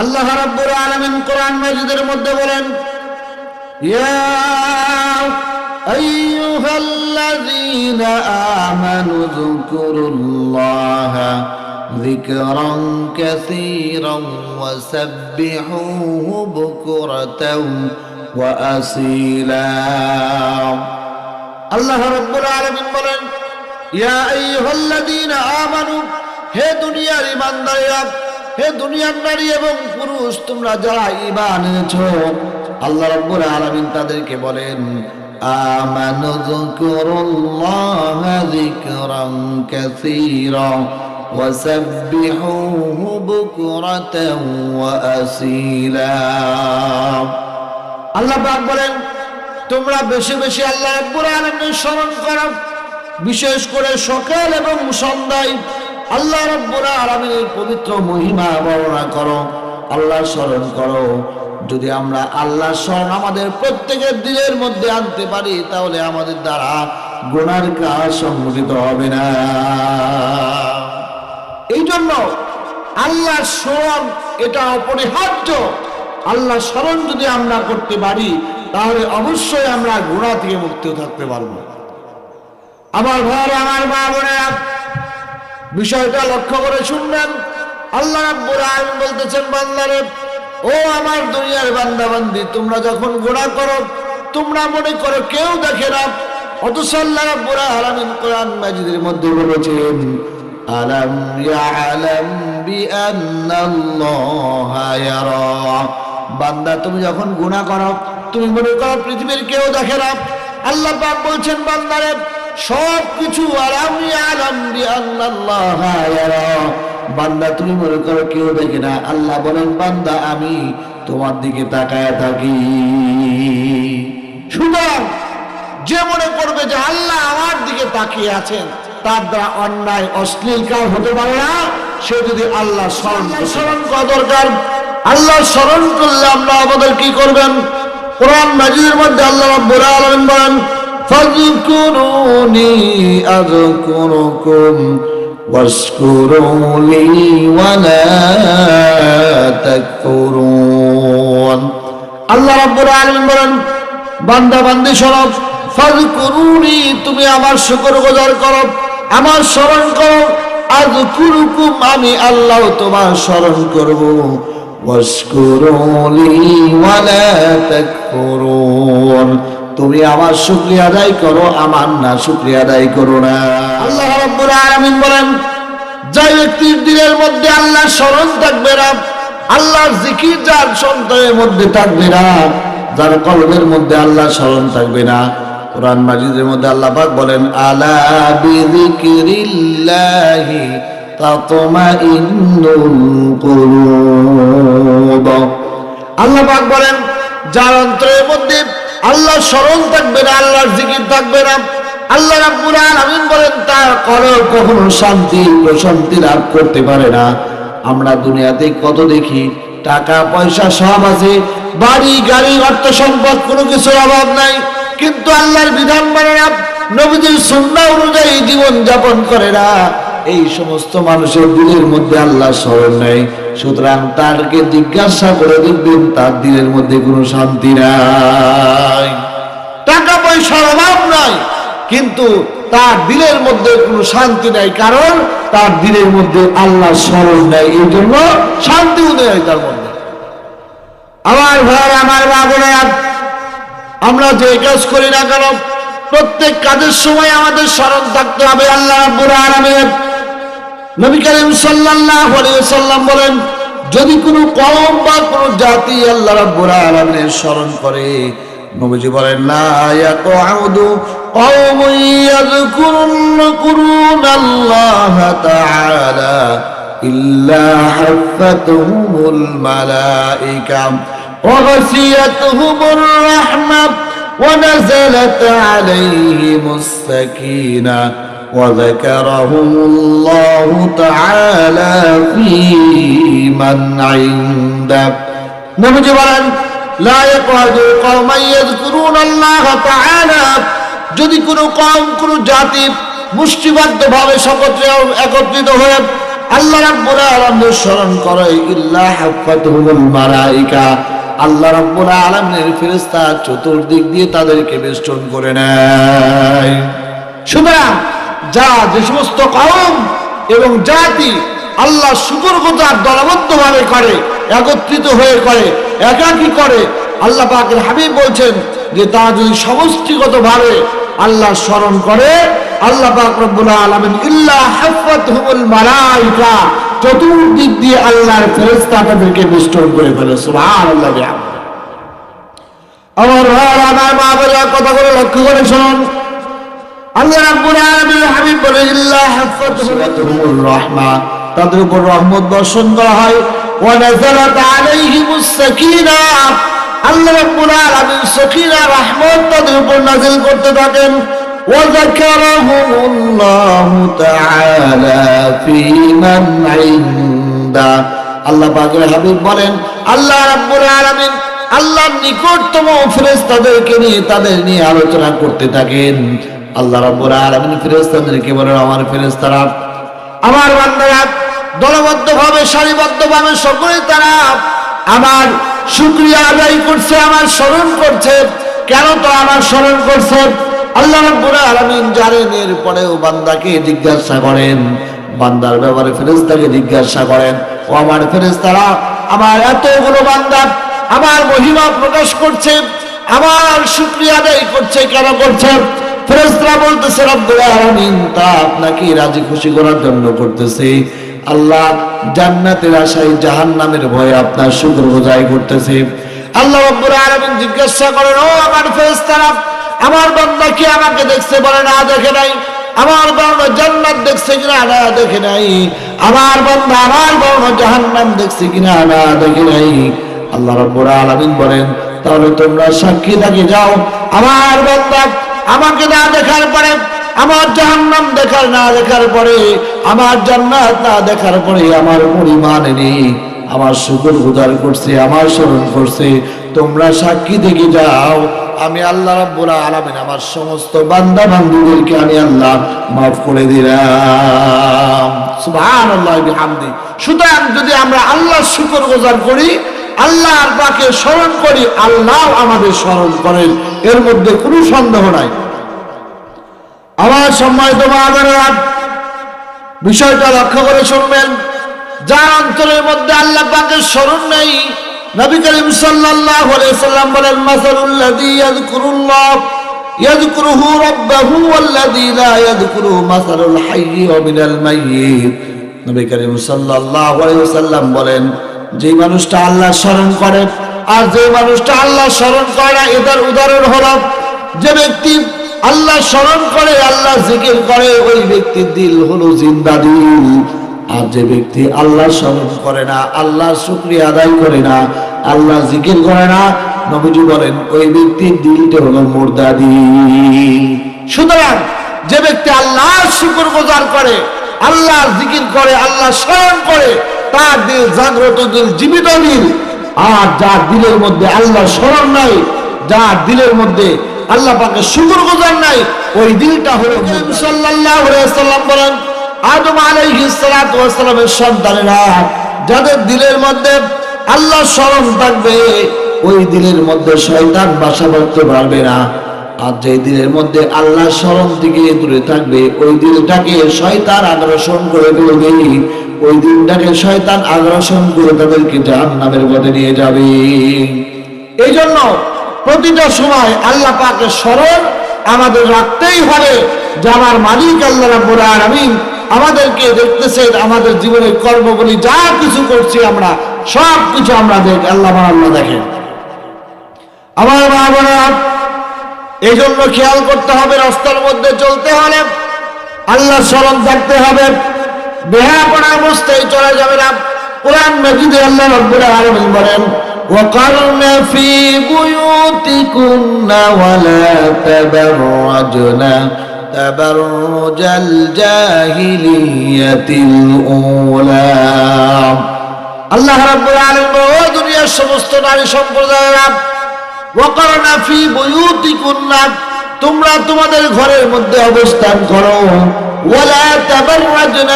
আল্লাহ রাব্বুল আলামিন কোরআন মাজিদের মধ্যে বলেন, ইয়া আইয়ুহাল্লাযীনা আমানু যকুরুল্লাহা যিকরান কাসীরান ওয়া সাব্বিহুহু বুকরাতাও ওয়া আসীলা। আল্লাহ রাব্বুল আলামিন বলেন, ইয়া আইয়ুহাল্লাযীনা আমানু, হে দুনিয়ার ঈমানদাররা, হে দুনিয়ার নারী এবং পুরুষ, তোমরা যারা ঈমান এনেছো, আল্লাহ রাব্বুল আলামিন তাদেরকে বলেন, আমানু যকুরুল্লাহা যিকরান কাসীরা ওয়া সাব্বিহুহু বুকরাতাও ওয়া আসীলা। আল্লাহ পাক বলেন, তোমরা বেশি বেশি আল্লাহ রাব্বুল আলামিনের স্মরণ করো, বিশেষ করে সকাল এবং সন্ধ্যায় আল্লাহ রাব্বুল আলামিনের পবিত্র মহিমা বর্ণনা করো, আল্লাহ স্মরণ করো। যদি আমরা আল্লাহ স্মরণ আমাদের প্রত্যেকের দিলের মধ্যে আনতে পারি, তাহলে আমাদের দ্বারা গুনার কাজ সংঘটিত হবে না। এই জন্য আল্লাহ স্মরণ এটা অপরিহার্য। আল্লাহ স্মরণ যদি আমরা করতে পারি, তাহলে অবশ্যই আমরা গুনাহ থেকে মুক্ত থাকতে পারবো। আমার ভাইরা, আমার মা বোনেরা, বিষয়টা লক্ষ্য করে শুনবেন। আল্লাহ রাব্বুল আলামিন বলতেছেন, বান্দারে, ও আমার দুনিয়ার বান্দা বান্দি, তোমরা যখন গুনাহ করো তোমরা মনে করো কেউ দেখে না, অথচ আল্লাহ রাব্বুল আলামিন কোরআন মাজিদের মধ্যে বলেছেন, আলাম ইয়ালাম বিআন্নাল্লাহা ইয়ারা। বান্দা, তুমি যখন গুনাহ করো তুমি মনে করো পৃথিবীর কেউ দেখে না। আল্লাহ পাক বলছেন, বান্দারে, সব কিছু আলাম ইয়ালাম বিআন্নাল্লাহা ইয়ারা। বান্দা, তুমি মনে করো কেউ দেখে না। আল্লাহ বলেন, বান্দা, আমি তোমার দিকে তাকায় থাকি। সুতরাং যে মনে করবে যে আল্লাহ আমার দিকে তাকিয়ে আছেন, তার দ্বারা অন্যায় অশ্লীল কাজ হতে পারে না। সে যদি আল্লাহ স্মরণ করা দরকার। আল্লাহ স্মরণ করলে আমরা আমাদের কি করবেন? কোরআন মাজিদের মধ্যে আল্লাহ রাব্বুল আলামিন বলেন, ফাযকুরুনি আযকুরুকুম ওয়াশকুরুলি ওয়ালা তাকফুরুন। আল্লাহ রাব্বুল আলামিন বলেন, বান্দা বান্দি শোনো, ফাযকুরুনি, তুমি আমার শুকরগুজার করো, আমার স্মরণ করো, আযকুরুকুম, আমি আল্লাহ তোমার স্মরণ করব, ওয়াশকুরুলি ওয়ালা তাকফুরুন, তুমি আমার শুকরিয়া আদায় করো, আমার না শুকরিয়া আদায় করো না। আল্লাহ রাব্বুল আলামিন বলেন, যে ব্যক্তির দিলের মধ্যে আল্লাহ স্মরণ থাকবে না, আল্লাহর জিকির যার অন্তরের মধ্যে থাকবে না, যার কলবের মধ্যে আল্লাহ স্মরণ থাকবে না, কোরআন মাজিদের মধ্যে আল্লাহ পাক বলেন, আলা বিযিকরিল্লাহি তাতমাইন্নুল কুলুব। আল্লাহ পাক বলেন, যার অন্তরের মধ্যে আল্লাহ স্মরণ থাকবে না, আল্লাহর জিকির থাকবে না, আল্লাহ রাব্বুল আলামিন বলেন, তার কলব কখনো শান্তি প্রশান্তি লাভ করতে পারে না। আমরা দুনিয়াতে কত দেখি, টাকা পয়সা সব আছে, বাড়ি গাড়ি অর্থ সম্পদ, কোনো কিছুর অভাব নাই, কিন্তু আল্লাহর বিধান মানে না, নবীজির সুন্নাহ অনুযায়ী জীবন যাপন করে না। এই সমস্ত মানুষের দিলের মধ্যে আল্লাহ স্মরণ নেই। সুতরাং তারকে জিজ্ঞাসা করে দেখবেন, তার দিলের মধ্যে কোনো শান্তি নাই, টাকা পয়সার অভাব নাই, কিন্তু তার দিলের মধ্যে কোনো শান্তি নাই, কারণ তার দিলের মধ্যে আল্লাহ স্মরণ নেই। এই জন্য শান্তি উদয় হয় তার মধ্যে। আমার ভাই, আমার মা বোনেরা, আমরা যে কাজ করি না কেন, প্রত্যেক কাজের সময় আমাদের স্মরণ থাকতে হবে আল্লাহ রাব্বুল আলামিন। নবী করিম সাল্লাল্লাহু আলাইহি ওয়াসাল্লাম বলেন, যদি কোনো কওম বা কোনো জাতি আল্লাহ রাব্বুল আলামিনের স্মরণ করে, নবীজি বলেন, লা ইয়াকউদু কওমুন ইয়াযকুরুনাল্লাহা তাআলা ইল্লা হাফাতুহুমুল মালায়েকা ওয়া গাশিয়াতুহুমুর রাহমা ওয়া নাযালাত আলাইহিমুস সাকিনাহ ওয়া যাকারাহুমুল্লাহু তাআলা ফী মান ইনদা। নবীজি বলেন, লা ইয়াকউদু কওমান ইয়াযকুরুনাল্লাহা তাআলা, যদি কোনো কওম, কোনো জাতি মুষ্টিবদ্ধভাবে একত্রিত হয়ে আল্লাহ রাব্বুল আলামিন স্মরণ করে ইল্লা হাফাতুহুল মালাইকা, আল্লাহ রাব্বুল আলামিনের ফেরেশতা চতুর্দিক দিয়ে তাদেরকে বেষ্টন করে নেয়। সুতরাং যে সমস্ত কওম এবং জাতি আল্লাহ শুকরগুজার দলবদ্ধভাবে করে, একত্রিত হয়ে করে, একাকী করে, আল্লাহ পাকের হাবিব বলছেন যে তা যদি সমষ্টিগতভাবে আল্লাহ স্মরণ করে, আল্লাহ পাক রব্বুল আলামিন ইল্লা হাফাতুহুল মালাইকা, চতুর্দিক দিয়ে আল্লাহর ফেরেশতা তাদেরকে বেষ্টন করে ফেলে। সুবহানাল্লাহ। আমার ভাইরা, আমার মা বোনেরা, কথাগুলো লক্ষ্য করে শুনুন। আল্লাহ রাব্বুল আলামিন হাবিব বলে ইল্লা হাফাতুহুর রাহমা, তাদের উপর রহমত বর্ষণ করা হয়। ওয়া নাযালাত আলাইহিমুস সাকিনাহ, আল্লাহ রাব্বুল আলামিন সাকিনা রহমত তাদের উপর নাযিল করতে থাকেন। ওয়া যাকারাহুমুল্লাহু তাআলা ফি মান ইনদা, আল্লাহ পাকের হাবিব বলেন আল্লাহ রাব্বুল আলামিন আল্লাহর নিকটতম ফেরেশতাদেরকে নিয়ে তাদের নিয়ে আলোচনা করতে থাকেন। আল্লাহ রাব্বুল আলামিন ফেরেশতাদেরকে বলেন আমার ফেরেশতারা, আমার বান্দারা দলবদ্ধভাবে সারিবদ্ধভাবে সকলে তারা আমার শুকরিয়া আদায় করছে, আমার স্মরণ করছে। কেন তো আমার স্মরণ করছে? আল্লাহ রাব্বুল আলামিন জানেন। এরপরেও বান্দাকে জিজ্ঞাসা করেন, বান্দার ব্যাপারে ফেরেশতাকে জিজ্ঞাসা করেন, ও আমার ফেরেশতারা, আমার এতগুলো বান্দা আমার মহিমা প্রকাশ করছে, আমার শুকরিয়া আদায় করছে, কেন করছে? ফেরেশতারা বলতেছে রব্বুল আলামিন তা আপনাকে রাজি খুশি করার জন্য করতেছে। আল্লাহ জান্নাতের আশায় জাহান্নামের ভয়ে আপনার শুকরগুজারি করতেছে। আল্লাহ রাব্বুল আলামিন জিজ্ঞাসা করেন, ও আমার ফেরেশতারা, আমার বান্দা কি আমাকে দেখছে? বলে না, দেখে নাই। আমার বান্দা জান্নাত দেখছে কিনা? না, দেখে নাই। আমার বান্দা আমার বান্দা জাহান্নাম দেখছে কিনা? না, দেখে নাই। আল্লাহ রাব্বুল আলামিন বলেন তাহলে তোমরা সাক্ষী থেকে যাও, আমার বান্দা আমাকে না দেখার পরে, আমার জাহান্নাম না দেখার পরে, আমার জান্নাত না দেখার পরে আমার পরিমাণ নেই, আমার শুকরগুজার করছে, আমার স্মরণ করছে, তোমরা সাক্ষী থেকে যাও। আমি আল্লাহ রাব্বুল আলামিন আমার সমস্ত বান্দা বান্দীদেরকে আমি আল্লাহ মাফ করে দিলাম। সুবহানাল্লাহ বিহামদি। সুতরাং যদি আমরা আল্লাহর শুকরগুজার করি, আল্লাহর পাকে স্মরণ করি, আল্লাহ আমাদের স্মরণ করেন, এর মধ্যে কোনো সন্দেহ নাই। আমার সম্মানিত মা বোনেরা, বিষয়টা লক্ষ্য করে শুনবেন। যার অন্তরের মধ্যে আল্লাহ পাকের স্মরণ নেই, নবী করিম সাল্লাল্লাহু আলাইহি সাল্লাম বলেন মাসালুল্লাযী ইয়াযকুরুল্লাহ ইয়াযকুরুহু রাব্বাহু ওয়াল্লাযী লা ইয়াযকুরুহু মাসালুল হাইয়্যি ওয়া মিনাল মাইয়্যিত। নবী করিম সাল্লাল্লাহু আলাইহি সাল্লাম বলেন যে মানুষটা আল্লাহ স্মরণ করে আর যে মানুষটা আল্লাহ স্মরণ করে না, এটার উদাহরণ হলো যে ব্যক্তি আল্লাহ স্মরণ করে, আল্লাহ জিকির করে, ওই ব্যক্তির দিল হলো জিন্দা দিল। আর যে ব্যক্তি আল্লাহ স্মরণ করে না, আল্লাহ শুকরিয়া আদায় করে না, আল্লাহ জিকির করে না, নবীজি বলেন ওই ব্যক্তির দিলটা হলো মুর্দা দিল। সুতরাং যে ব্যক্তি আল্লাহর শুকরগুজার করে, আল্লাহর জিকির করে, আল্লাহ স্মরণ করে, তার দিল জাগ্রত দিল, জীবিত দিল। আর যার দিলের মধ্যে আল্লাহ স্মরণ নাই, যার দিলের মধ্যে আল্লাহ পাকের শুকরগুজার নাই, ওই দিলটা হলো মুর্দা। সাল্লাল্লাহু আলাইহি ওয়াসাল্লাম বলেন আদম আলাইহিস সালাতু ওয়াস সালামের সন্তানেরা যাদের দিলের মধ্যে আল্লাহ স্মরণ থাকবে, ওই দিলের মধ্যে শয়তান বাসা বাঁধতে পারবে না। আর যে দিলের মধ্যে আল্লাহ স্মরণ থেকে দূরে থাকবে, ওই দিলটাকে শয়তান আগ্রাসন করে ফেলবে, ওই দিনটাকে শয়তান আগ্রাসন করে তাদেরকে জাহান্নামের পথে নিয়ে যাবে। এই জন্য প্রতিটা সময় আল্লাহ পাকের স্মরণ আমাদের রাখতেই হবে যে আমার মালিক আল্লাহ রাব্বুল আলামিন আমাদেরকে দেখতেছেন, আমাদের জীবনের কর্মগুলি যা কিছু করছি আমরা সব কিছু আমরা দেখি, আল্লাহ দেখেন। আমার মা বোনেরা, এই জন্য খেয়াল করতে হবে, রাস্তার মধ্যে চলতে হলে আল্লাহ স্মরণ থাকতে হবে, বেহায়াপনা অবস্থায় চলা যাবে না। কোরআন মাজিদে আল্লাহ রাব্বুল আলামিন বলেন وَقَرْنَ فِي بُيُوتِكُنَّ وَلَا تَبَرَّجْنَ تَبَرُّجَ الْجَاهِلِيَّةِ الْأُولَى। আল্লাহ রাব্বুল আলামিন ও দুনিয়ার সমস্ত নারী সম্প্রদায়েরা, وَقَرْنَ فِي بُيُوتِكُنَّ, তোমরা তোমাদের ঘরের মধ্যে অবস্থান করো, وَلَا تَبَرَّجْنَ